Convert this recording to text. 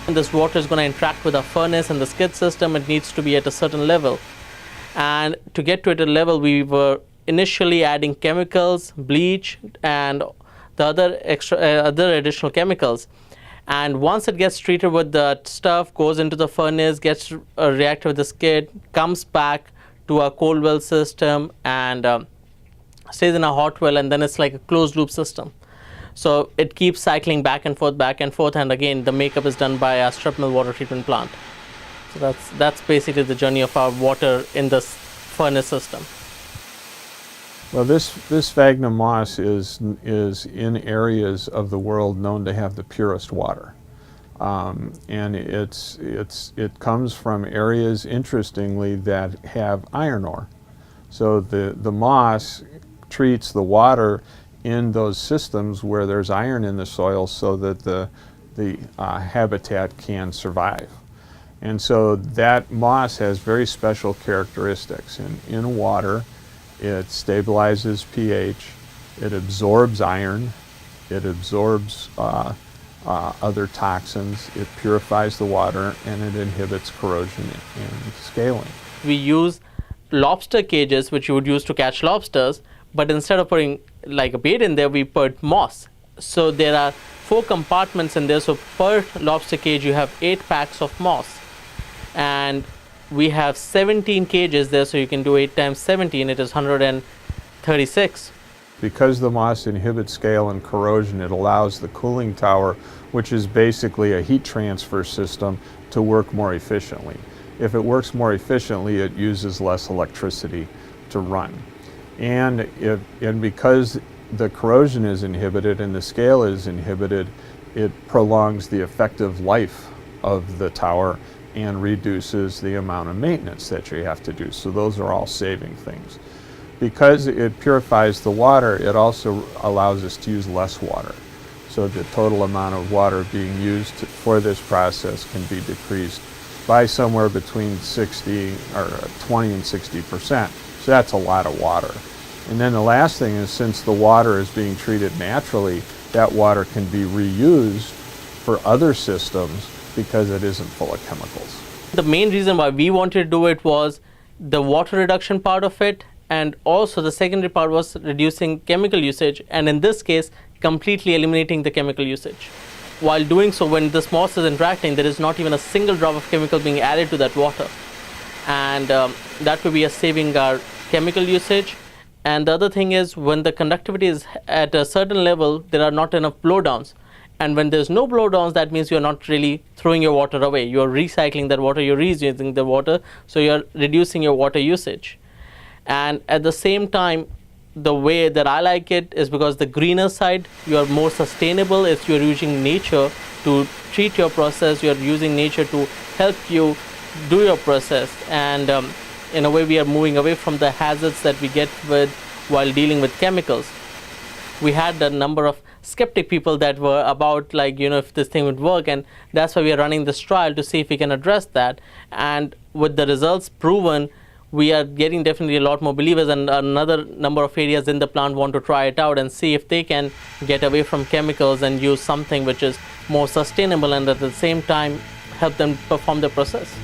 And this water is going to interact with our furnace and the skid system. It needs to be at a certain level. And to get to it at a level, we were initially adding chemicals, bleach, and the other additional chemicals. And once it gets treated with that stuff, goes into the furnace, gets reacted with the skid, comes back to our cold well system, and stays in a hot well, and then it's like a closed loop system. So it keeps cycling back and forth, and again the makeup is done by our strip mill water treatment plant. So that's basically the journey of our water in this furnace system. Well, this sphagnum moss is in areas of the world known to have the purest water, and it comes from areas, interestingly, that have iron ore. So the moss treats the water in those systems where there's iron in the soil so that the habitat can survive. And so that moss has very special characteristics. In water, it stabilizes pH, it absorbs iron, it absorbs other toxins, it purifies the water, and it inhibits corrosion and scaling. We use lobster cages, which you would use to catch lobsters, but instead of putting like a bait in there, we put moss. So there are 4 compartments in there, so per lobster cage you have 8 packs of moss. And we have 17 cages there, so you can do 8 times 17, it is 136. Because the moss inhibits scale and corrosion, it allows the cooling tower, which is basically a heat transfer system, to work more efficiently. If it works more efficiently, it uses less electricity to run. And because the corrosion is inhibited and the scale is inhibited, it prolongs the effective life of the tower and reduces the amount of maintenance that you have to do. So those are all saving things. Because it purifies the water, it also allows us to use less water. So the total amount of water being used for this process can be decreased by somewhere between 20 and 60%. So that's a lot of water. And then the last thing is, since the water is being treated naturally, that water can be reused for other systems because it isn't full of chemicals. The main reason why we wanted to do it was the water reduction part of it, and also the secondary part was reducing chemical usage, and in this case completely eliminating the chemical usage. While doing so, when this moss is interacting, there is not even a single drop of chemical being added to that water, and that way we are saving our chemical usage. And the other thing is, when the conductivity is at a certain level, there are not enough blowdowns. And when there's no blowdowns, that means you're not really throwing your water away. You're recycling that water, you're reusing the water, so you're reducing your water usage. And at the same time, the way that I like it is because the greener side, you're more sustainable. If you're using nature to treat your process, you're using nature to help you do your process. And in a way, we are moving away from the hazards that we get with while dealing with chemicals. We had a number of skeptic people that were about, like, if this thing would work, and that's why we are running this trial to see if we can address that. And with the results proven, we are getting definitely a lot more believers, and another number of areas in the plant want to try it out and see if they can get away from chemicals and use something which is more sustainable and at the same time help them perform the process.